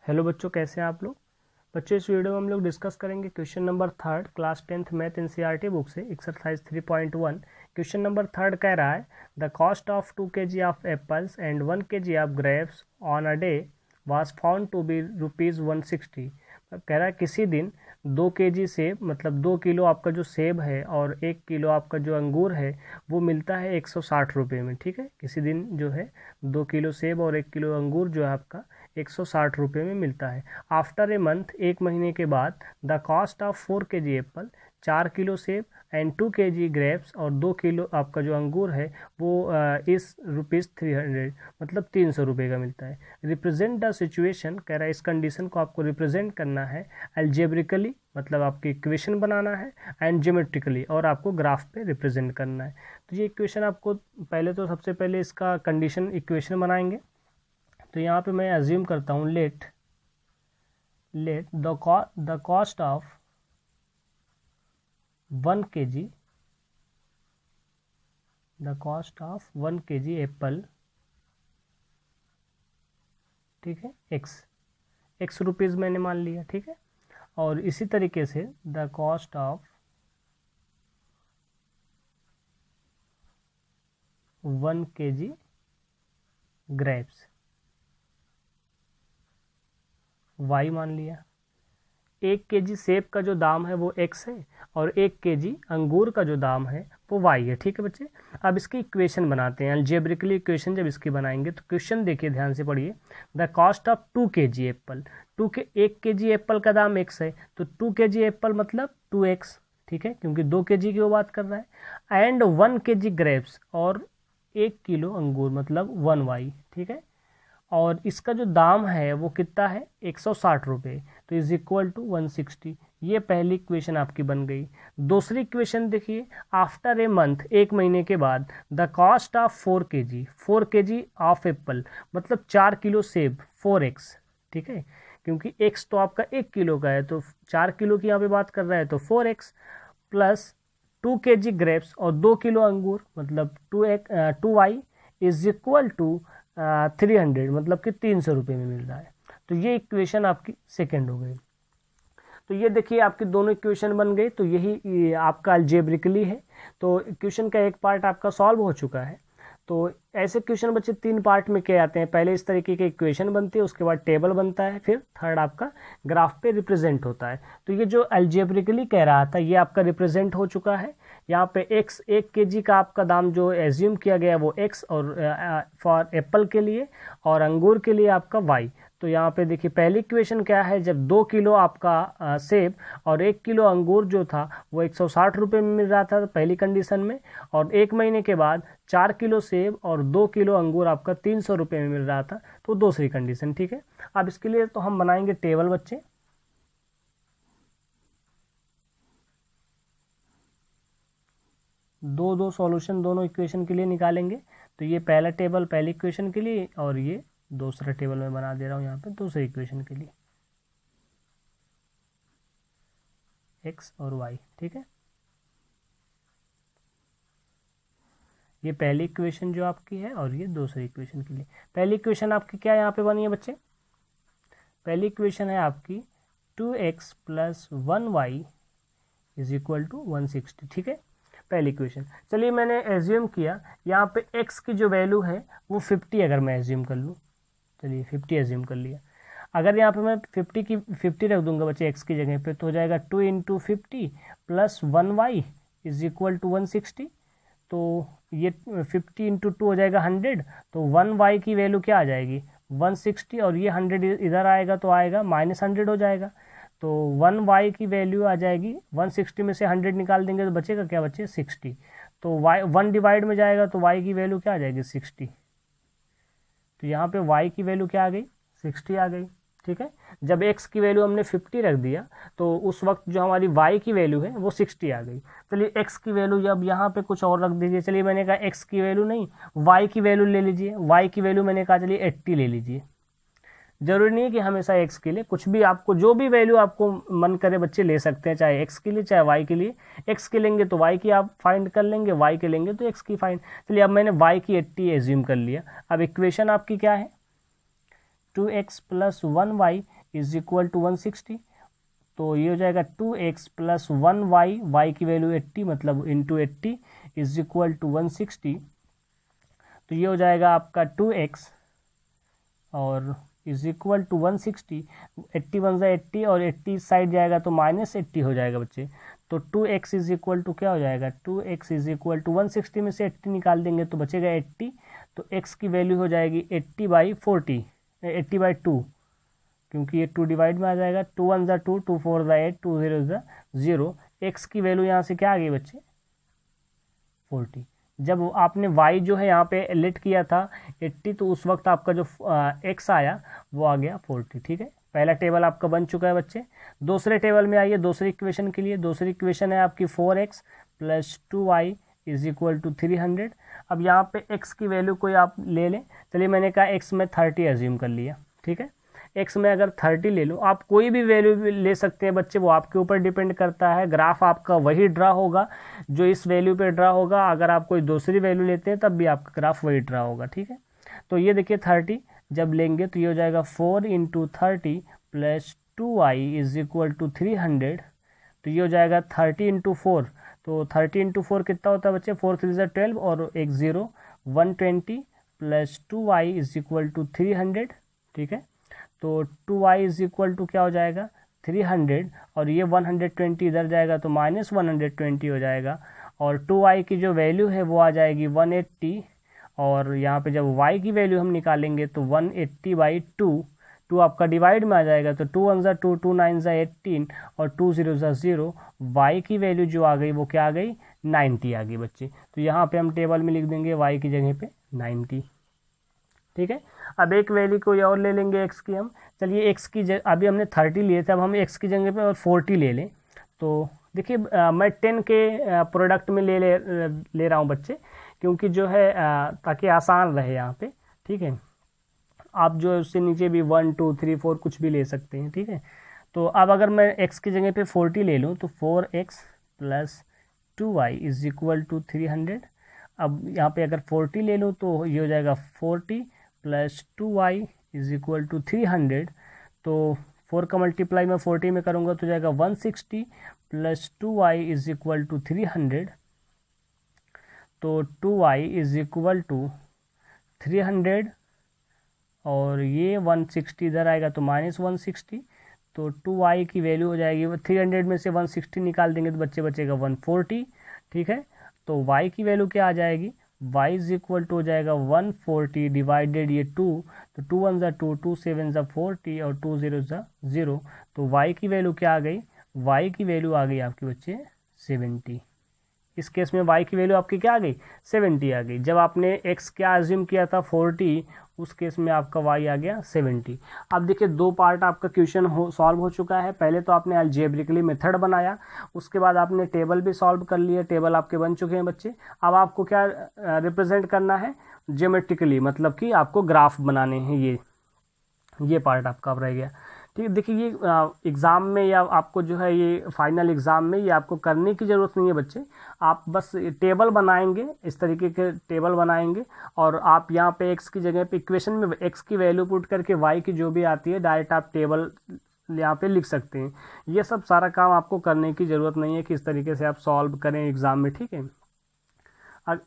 Hello बच्चों, कैसे हैं आप लोग। बच्चों, इस वीडियो में हम लोग डिस्कस करेंगे question number 3 class 10th math NCERT book से एक्सरसाइज 3.1। क्वेश्चन नंबर 3 कह रहा है the cost of 2 kg of apples and 1 kg of grapes on a day was found to be ₹160। कह रहा है किसी दिन 2 kg सेब, मतलब 2 किलो आपका जो सेब है और 1 किलो आपका जो अंगूर है वो मिलता है 160 रुपये में। ठीक है, किसी दिन जो है 2 किलो सेब और 1 किलो अंगूर जो है आपका 160 रुपये में मिलता है। आफ्टर ए मंथ, एक महीने के बाद, the cost of 4 kg Apple, 4 kilo सेब एंड 2 kg ग्रेप्स और 2 किलो आपका जो अंगूर है वो इस ₹300, मतलब 300 रुपये का मिलता है। रिप्रेजेंट द सिचुएशन, कह रहा है इस कंडीशन को आपको रिप्रेजेंट करना है एल्जेब्रिकली, मतलब आपकी इक्वेशन बनाना है, एंड ज्योमेट्रिकली, और आपको ग्राफ पे रिप्रेजेंट करना है। तो ये इक्वेशन आपको पहले तो सबसे पहले इसका कंडीशन इक्वेशन बनाएंगे। तो यहाँ पे मैं अज्यूम करता हूँ let the cost of 1 kg, the cost of 1 kg Apple, ठीक है, एक्स रुपीज़ मैंने मान लिया। ठीक है, और इसी तरीके से the cost of 1 kg grapes y मान लिया। 1 kg सेब का जो दाम है वो x है और 1 kg अंगूर का जो दाम है वो y है। ठीक है बच्चे, अब इसकी इक्वेशन बनाते हैं। अलजेब्रिकली इक्वेशन जब इसकी बनाएंगे तो क्वेश्चन देखिए, ध्यान से पढ़िए। The cost of 2 kg Apple, 1 kg Apple का दाम x है, तो 2 kg एप्पल मतलब 2x। ठीक है, क्योंकि 2 kg की वो बात कर रहा है। एंड 1 kg ग्रेप्स, और 1 किलो अंगूर मतलब 1y। ठीक है, और इसका जो दाम है वो कितना है, 160 रुपये, तो इज इक्वल टू 160। ये पहली इक्वेशन आपकी बन गई। दूसरी इक्वेशन देखिए, आफ्टर ए मंथ, एक महीने के बाद, the cost of 4 kg of Apple, मतलब 4 किलो सेब, 4x। ठीक है, क्योंकि x तो आपका 1 किलो का है, तो 4 किलो की यहाँ पे बात कर रहा है, तो 4x प्लस 2 kg ग्रेप्स और 2 किलो अंगूर मतलब 2y इज इक्वल टू 300, मतलब कि 300 रुपये में मिल रहा है। तो ये इक्वेशन आपकी सेकेंड हो गई। तो ये देखिए आपकी दोनों इक्वेशन बन गई। तो यही आपका अलजेब्रिकली है। तो इक्वेशन का एक पार्ट आपका सॉल्व हो चुका है। तो ऐसे क्वेश्चन बच्चे 3 पार्ट में किए जाते हैं। पहले इस तरीके की इक्वेशन बनती है, उसके बाद टेबल बनता है, फिर थर्ड आपका ग्राफ पे रिप्रेजेंट होता है। तो ये जो अलजेब्रिकली कह रहा था ये आपका रिप्रेजेंट हो चुका है। यहाँ पे x 1 kg का आपका दाम जो एज्यूम किया गया वो x, और फॉर एप्पल के लिए, और अंगूर के लिए आपका y। तो यहाँ पे देखिए पहली इक्वेशन क्या है, जब 2 किलो आपका सेब और 1 किलो अंगूर जो था वो 160 रुपये में मिल रहा था पहली कंडीशन में, और एक महीने के बाद 4 किलो सेब और 2 किलो अंगूर आपका 300 रुपये में मिल रहा था, तो दूसरी कंडीशन। ठीक है, अब इसके लिए तो हम बनाएंगे टेबल बच्चे। दो सॉल्यूशन दोनों इक्वेशन के लिए निकालेंगे। तो ये पहला टेबल पहली इक्वेशन के लिए, और ये दूसरा टेबल मैं बना दे रहा हूँ यहाँ पे दूसरी इक्वेशन के लिए, x और y। ठीक है, ये पहली इक्वेशन जो आपकी है, और ये दूसरी इक्वेशन के लिए। पहली इक्वेशन आपकी क्या यहाँ पे बनी है बच्चे, पहली इक्वेशन है आपकी 2x plus 1y is equal to 160। ठीक है, पहली इक्वेशन। चलिए मैंने एज्यूम किया यहाँ पे x की जो वैल्यू है वो 50, अगर मैं एज्यूम कर लूँ, चलिए 50 एज्यूम कर लिया। अगर यहाँ पे मैं 50 रख दूंगा बच्चे x की जगह पे, तो हो जाएगा 2 into 50 plus 1y is equal to 160। तो ये 50 इंटू 2 हो जाएगा 100, तो 1y की वैल्यू क्या आ जाएगी 160, और ये 100 इधर आएगा तो आएगा -100 हो जाएगा। तो 1y की वैल्यू आ जाएगी 160 में से 100 निकाल देंगे तो बचेगा क्या बच्चे 60। तो y 1 डिवाइड में जाएगा तो y की वैल्यू क्या आ जाएगी 60। तो यहाँ पे y की वैल्यू क्या आ गई 60 आ गई। ठीक है, जब x की वैल्यू हमने 50 रख दिया तो उस वक्त जो हमारी y की वैल्यू है वो 60 आ गई। चलिए x की वैल्यू जब यहाँ पे कुछ और रख दीजिए। चलिए मैंने कहा x की वैल्यू नहीं, y की वैल्यू ले लीजिए। y की वैल्यू मैंने कहा चलिए 80 ले लीजिए। जरूरी नहीं है कि हमेशा x के लिए, कुछ भी आपको जो भी वैल्यू आपको मन करे बच्चे ले सकते हैं, चाहे x के लिए चाहे y के लिए। x के लेंगे तो y की आप फाइंड कर लेंगे, y के लेंगे तो x की फाइंड। चलिए अब मैंने y की 80 एज्यूम कर लिया। अब इक्वेशन आपकी क्या है 2x plus 1y is equal to 160, तो ये हो जाएगा 2x प्लस 1y, y की वैल्यू 80 मतलब इंटू 80 इज इक्वल टू 160, तो ये हो जाएगा आपका 2x और इज इक्वल टू 160, 80 बन जाए 80 और 80 साइड जाएगा तो माइनस 80 हो जाएगा बच्चे। तो 2x इज इक्वल टू क्या हो जाएगा, 2x इज इक्वल टू 160 में से 80 निकाल देंगे तो बचेगा 80, तो x की वैल्यू हो जाएगी 80/40, 80/2, क्योंकि ये 2 डिवाइड में आ जाएगा, 2 1 ज़ा 2, 2 4 ज़ा 8, 2 0 ज़ा 0, x की वैल्यू यहाँ से क्या आ गई बच्चे 40। जब आपने y जो है यहाँ पे लेट किया था 80, तो उस वक्त आपका जो x आया वो आ गया 40। ठीक है, पहला टेबल आपका बन चुका है बच्चे। दूसरे टेबल में आइए, दूसरी इक्वेशन के लिए। दूसरी इक्वेशन है आपकी 4x plus 2y is equal to 300। अब यहाँ पे x की वैल्यू कोई आप ले लें, चलिए मैंने कहा x में 30 एज्यूम कर लिया। ठीक है, x में अगर 30 ले लो, आप कोई भी वैल्यू ले सकते हैं बच्चे, वो आपके ऊपर डिपेंड करता है। ग्राफ आपका वही ड्रा होगा जो इस वैल्यू पे ड्रा होगा, अगर आप कोई दूसरी वैल्यू लेते हैं तब भी आपका ग्राफ वही ड्रा होगा। ठीक है, तो ये देखिए 30 जब लेंगे तो ये हो जाएगा 4 into 30 plus 2y is equal to 300, तो ये हो जाएगा 30 इंटू 4, तो 30 इंटू 4 कितना होता है बच्चे, 4 3 ज़ा 12 और एक 0, 120 plus 2y is equal to 300। ठीक है, तो 2y इज इक्वल टू क्या हो जाएगा 300, और ये 120 इधर जाएगा तो माइनस 120 हो जाएगा, और 2y की जो वैल्यू है वो आ जाएगी 180, और यहाँ पे जब y की वैल्यू हम निकालेंगे तो 180/2, 2 आपका डिवाइड में आ जाएगा, तो 2 1 ज़ा 2, 2 9 ज़ा 18 और 2 0 ज़ा 0, y की वैल्यू जो आ गई वो क्या आ गई 90 आ गई बच्चे। तो यहाँ पे हम टेबल में लिख देंगे y की जगह पे 90। ठीक है, अब एक वैल्यू कोई और ले लेंगे x की हम। चलिए x की जगह अभी हमने 30 लिए थे, अब हम x की जगह पे और 40 ले लें। तो देखिए मैं 10 के प्रोडक्ट में ले रहा हूँ बच्चे, क्योंकि जो है ताकि आसान रहे यहाँ पे। ठीक है, आप जो है उससे नीचे भी 1 2 3 4 कुछ भी ले सकते हैं। ठीक है, तो अब अगर मैं x की जगह पे 40 ले लूँ तो 4x plus 2y is equal to 300। अब यहाँ पे अगर 40 ले लूँ तो ये हो जाएगा 40 plus 2y is equal to 300, तो 4 का मल्टीप्लाई मैं 40 में करूँगा तो जाएगा 160 plus 2y is equal to 300, तो 2y इज इक्वल टू 300 और ये 160 इधर आएगा तो माइनस 160, तो 2y की वैल्यू हो जाएगी 300 में से 160 निकाल देंगे तो बच्चे बचेगा 140। ठीक है, तो y की वैल्यू क्या आ जाएगी, y इज इक्वल टू हो जाएगा 140 डिवाइडेड ये 2, तो 2 1 ज़ा 2, 2 7 ज़ा 40 और 2 0 ज़ा 0, तो y की वैल्यू क्या आ गई, y की वैल्यू आ गई आपके बच्चे 70। इस केस में y की वैल्यू आपकी क्या आ गई 70 आ गई। जब आपने x क्या एज्यूम किया था 40, उस केस में आपका y आ गया 70। अब देखिए दो पार्ट आपका क्वेश्चन सॉल्व हो चुका है। पहले तो आपने अलजेब्रिकली मेथड बनाया, उसके बाद आपने टेबल भी सॉल्व कर लिया, टेबल आपके बन चुके हैं बच्चे। अब आपको क्या रिप्रेजेंट करना है ज्योमेट्रिकली, मतलब कि आपको ग्राफ बनाने हैं। ये पार्ट आपका अब रह गया। ठीक है, देखिए ये एग्ज़ाम में या आपको जो है ये फाइनल एग्ज़ाम में ये आपको करने की ज़रूरत नहीं है बच्चे। आप बस टेबल बनाएंगे, इस तरीके के टेबल बनाएंगे, और आप यहाँ पे x की जगह पे इक्वेशन में x की वैल्यू पुट करके y की जो भी आती है डायरेक्ट आप टेबल यहाँ पे लिख सकते हैं। ये सब सारा काम आपको करने की ज़रूरत नहीं है कि इस तरीके से आप सॉल्व करें एग्ज़ाम में। ठीक है,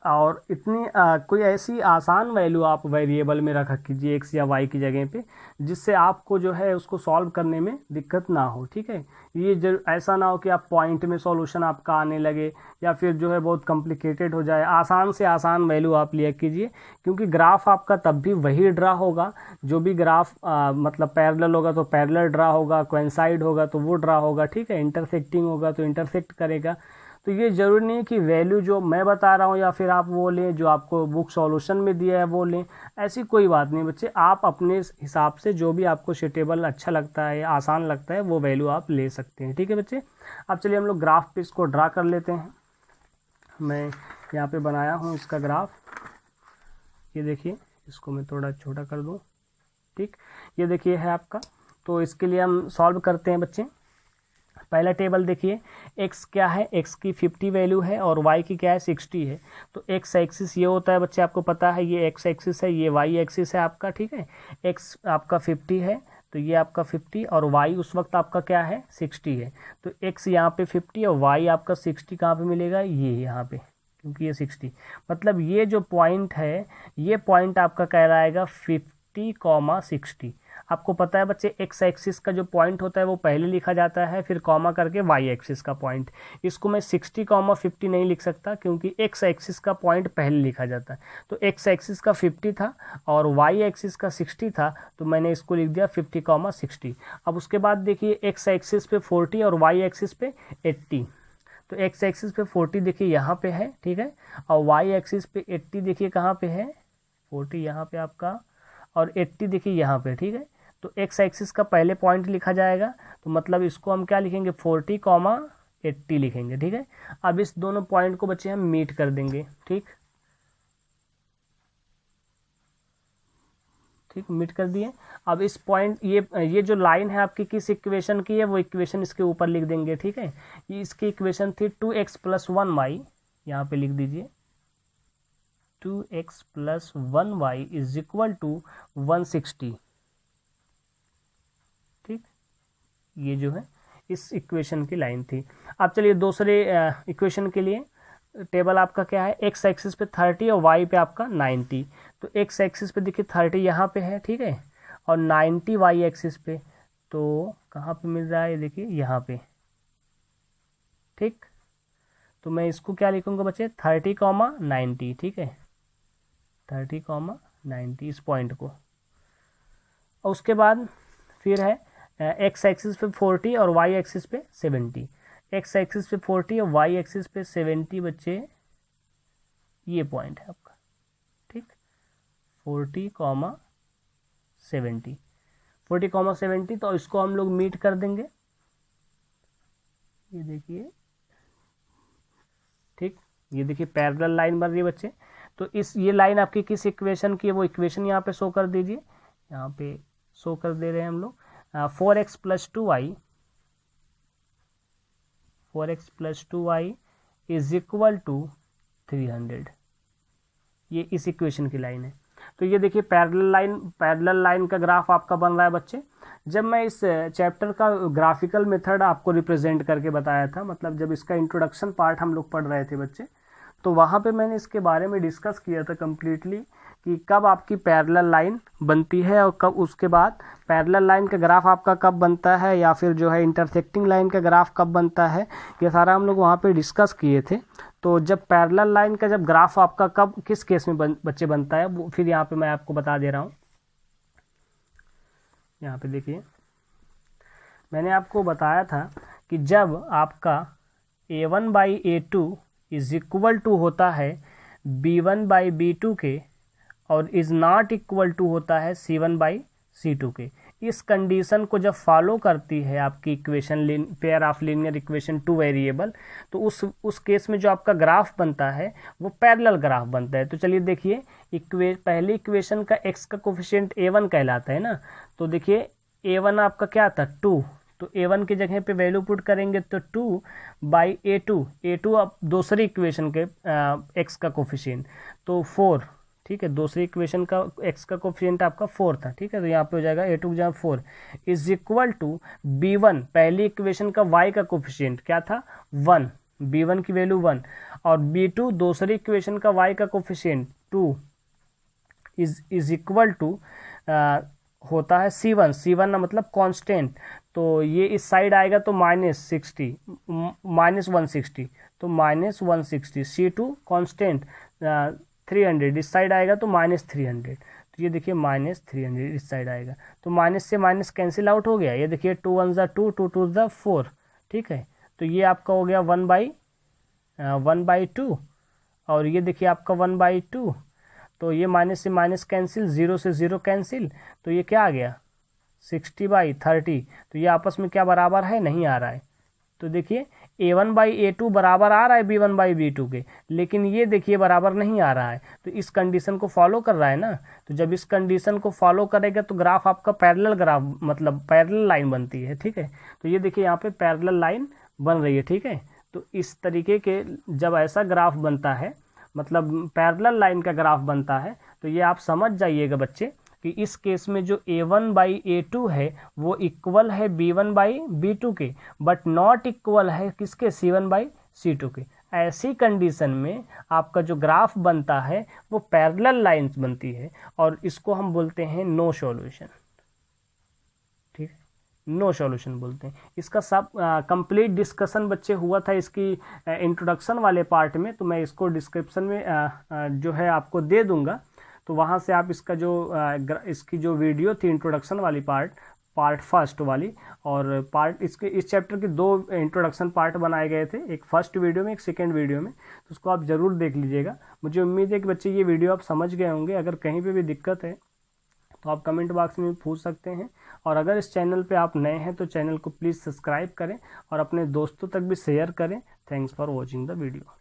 और इतनी कोई ऐसी आसान वैल्यू आप वेरिएबल में रखा कीजिए x या y की जगह पे, जिससे आपको जो है उसको सॉल्व करने में दिक्कत ना हो। ठीक है, ये ऐसा ना हो कि आप पॉइंट में सॉल्यूशन आपका आने लगे या फिर जो है बहुत कॉम्प्लिकेटेड हो जाए। आसान से आसान वैल्यू आप लिया कीजिए, क्योंकि ग्राफ आपका तब भी वही ड्रा होगा। जो भी ग्राफ मतलब पैरेलल होगा तो पैरेलल ड्रा होगा, कोइंसाइड होगा तो वो ड्रा होगा। ठीक है, इंटरसेक्टिंग होगा तो इंटरसेक्ट करेगा। तो ये ज़रूरी नहीं कि वैल्यू जो मैं बता रहा हूँ या फिर आप वो लें जो आपको बुक सॉल्यूशन में दिया है वो लें, ऐसी कोई बात नहीं बच्चे। आप अपने हिसाब से जो भी आपको सूटेबल अच्छा लगता है या आसान लगता है वो वैल्यू आप ले सकते हैं। ठीक है बच्चे, अब चलिए हम लोग ग्राफ पे इसको ड्रा कर लेते हैं। मैं यहाँ पे बनाया हूँ इसका ग्राफ, ये देखिए, इसको मैं थोड़ा छोटा कर दूँ। ठीक, ये देखिए है आपका। तो इसके लिए हम सॉल्व करते हैं बच्चे। पहला टेबल देखिए, x क्या है, x की 50 वैल्यू है और y की क्या है 60 है। तो x एक्सिस ये होता है बच्चे, आपको पता है ये x एक्सिस है, ये y एक्सिस है आपका। ठीक है, x आपका 50 है तो ये आपका 50 और y उस वक्त आपका क्या है 60 है। तो x यहाँ पे 50 और y आपका 60 कहाँ पे मिलेगा, ये यहाँ पे, क्योंकि ये 60, मतलब ये जो पॉइंट है ये पॉइंट आपका कहलाएगा 50,60। आपको पता है बच्चे एक्स एक्सिस का जो पॉइंट होता है वो पहले लिखा जाता है, फिर कॉमा करके वाई एक्सिस का पॉइंट। इसको मैं 60,50 नहीं लिख सकता क्योंकि एक्स एक्सिस का पॉइंट पहले लिखा जाता है। तो एक्स एक्सिस का 50 था और वाई एक्सिस का 60 था, तो मैंने इसको लिख दिया 50,60। अब उसके बाद देखिए एक्स एक्सिस पे 40 और वाई एक्सिस पे 80। तो एक्स एक्सिस पे 40 देखिए यहाँ पे है, ठीक है, और वाई एक्सिस पे 80 देखिए कहाँ पे है, 40 यहाँ पे आपका और 80 देखिए यहाँ पे, ठीक है। तो एक्स एक्सिस का पहले पॉइंट लिखा जाएगा, तो मतलब इसको हम क्या लिखेंगे 40,80 लिखेंगे, ठीक है। अब इस दोनों पॉइंट को बच्चे हम मीट कर देंगे, ठीक ठीक, मीट कर दिए। अब इस पॉइंट ये जो लाइन है आपकी किस इक्वेशन की है, वो इक्वेशन इसके ऊपर लिख देंगे, ठीक है। ये इसकी इक्वेशन थी 2x + 1y, यहाँ पे लिख दीजिए 2x + 1y = 160, ठीक। ये जो है इस इक्वेशन की लाइन थी। अब चलिए दूसरे इक्वेशन के लिए टेबल आपका क्या है, एक्स एक्सिस पे 30 और वाई पे आपका 90। तो एक्स एक्सिस पे देखिए 30 यहाँ पे है, ठीक है, और 90 वाई एक्सिस पे, तो कहाँ पे मिल रहा है, देखिए यहाँ पे, ठीक। तो मैं इसको क्या लिखूंगा बच्चे 30,90, ठीक है, 30,90 इस पॉइंट को। और उसके बाद फिर है एक्स एक्सिस पे 40 और वाई एक्सिस पे 70। एक्स एक्सिस पे 40 और वाई एक्सिस पे 70 बच्चे, ये पॉइंट है आपका, ठीक, 40,70, 40,70। तो इसको हम लोग मीट कर देंगे, ये देखिए, ठीक, ये देखिए पैरेलल लाइन बन रही है बच्चे। तो इस ये लाइन आपकी किस इक्वेशन की है, वो इक्वेशन यहाँ पे शो कर दीजिए, यहाँ पे शो कर दे रहे हैं हम लोग 4x + 2y, 4x + 2y = 300। ये इस इक्वेशन की लाइन है। तो ये देखिए पैरेलल लाइन का ग्राफ आपका बन रहा है बच्चे। जब मैं इस चैप्टर का ग्राफिकल मेथड आपको रिप्रेजेंट करके बताया था, मतलब जब इसका इंट्रोडक्शन पार्ट हम लोग पढ़ रहे थे बच्चे, तो वहाँ पे मैंने इसके बारे में डिस्कस किया था कम्प्लीटली कि कब आपकी पैरेलल लाइन बनती है और कब उसके बाद पैरेलल लाइन का ग्राफ आपका कब बनता है, या फिर जो है इंटरसेक्टिंग लाइन का ग्राफ कब बनता है, ये सारा हम लोग वहाँ पे डिस्कस किए थे। तो जब पैरेलल लाइन का जब ग्राफ आपका कब किस केस में बच्चे बनता है, वो फिर यहाँ पे मैं आपको बता दे रहा हूँ। यहाँ पे देखिए मैंने आपको बताया था कि जब आपका a1/a2 = होता है b1/b2 के और इज़ नॉट इक्वल टू होता है c1/c2 के, इस कंडीशन को जब फॉलो करती है आपकी equation pair of linear equation 2 variable, तो उस केस में जो आपका ग्राफ बनता है वो पैरेलल ग्राफ बनता है। तो चलिए देखिए पहली इक्वेशन का x का कोफिशिएंट a1 कहलाता है ना, तो देखिए a1 आपका क्या था 2, तो a1 की जगह पे वैल्यू पुट करेंगे तो 2/a2, a2 अब दूसरी इक्वेशन के x का कोफिशिएंट तो 4, ठीक है, दूसरी इक्वेशन का x का कोफिशिएंट आपका 4 था, ठीक है, तो यहाँ पे हो जाएगा a2 की जगह 4 = b1, पहली इक्वेशन का y का कोफिशिएंट क्या था 1, b1 की वैल्यू 1, और b2 दूसरी इक्वेशन का y का कोफिशिएंट 2 = होता है c1, c1 ना मतलब कांस्टेंट, तो ये इस साइड आएगा तो -160, तो -160, c2 कांस्टेंट 300, इस साइड आएगा तो -300, तो ये देखिए -300 इस साइड आएगा, तो माइनस से माइनस कैंसिल आउट हो गया। ये देखिए 2 1 ज़ा 2, 2 2 ज़ा 4, ठीक है, तो ये आपका हो गया 1/2, और ये देखिए आपका 1/2, तो ये माइनस से माइनस कैंसिल, 0 से 0 कैंसिल, तो ये क्या आ गया 60/30, तो ये आपस में क्या बराबर है, नहीं आ रहा है। तो देखिए a1/a2 बराबर आ रहा है b1/b2 के, लेकिन ये देखिए बराबर नहीं आ रहा है, तो इस कंडीशन को फॉलो कर रहा है ना। तो जब इस कंडीशन को फॉलो करेगा तो ग्राफ आपका पैरेलल ग्राफ मतलब पैरेलल लाइन बनती है, ठीक है। तो ये देखिए यहाँ पे पैरेलल लाइन बन रही है, ठीक है। तो इस तरीके के जब ऐसा ग्राफ बनता है, मतलब पैरेलल लाइन का ग्राफ बनता है, तो ये आप समझ जाइएगा बच्चे कि इस केस में जो A1/A2 है वो इक्वल है B1/B2 के, बट नॉट इक्वल है किसके, C1/C2 के। ऐसी कंडीशन में आपका जो ग्राफ बनता है वो पैरेलल लाइंस बनती है और इसको हम बोलते हैं नो सॉल्यूशन। ठीक है, नो सॉल्यूशन बोलते हैं इसका। सब कंप्लीट डिस्कशन बच्चे हुआ था इसकी इंट्रोडक्शन वाले पार्ट में, तो मैं इसको डिस्क्रिप्शन में जो है आपको दे दूंगा, तो वहाँ से आप इसका जो इसकी जो वीडियो थी इंट्रोडक्शन वाली पार्ट फर्स्ट वाली, और पार्ट इसके इस चैप्टर के 2 इंट्रोडक्शन पार्ट बनाए गए थे, एक फर्स्ट वीडियो में एक सेकेंड वीडियो में, तो उसको आप ज़रूर देख लीजिएगा। मुझे उम्मीद है कि बच्चे ये वीडियो आप समझ गए होंगे। अगर कहीं पे भी दिक्कत है तो आप कमेंट बॉक्स में पूछ सकते हैं, और अगर इस चैनल पे आप नए हैं तो चैनल को प्लीज़ सब्सक्राइब करें और अपने दोस्तों तक भी शेयर करें। Thanks for watching the video.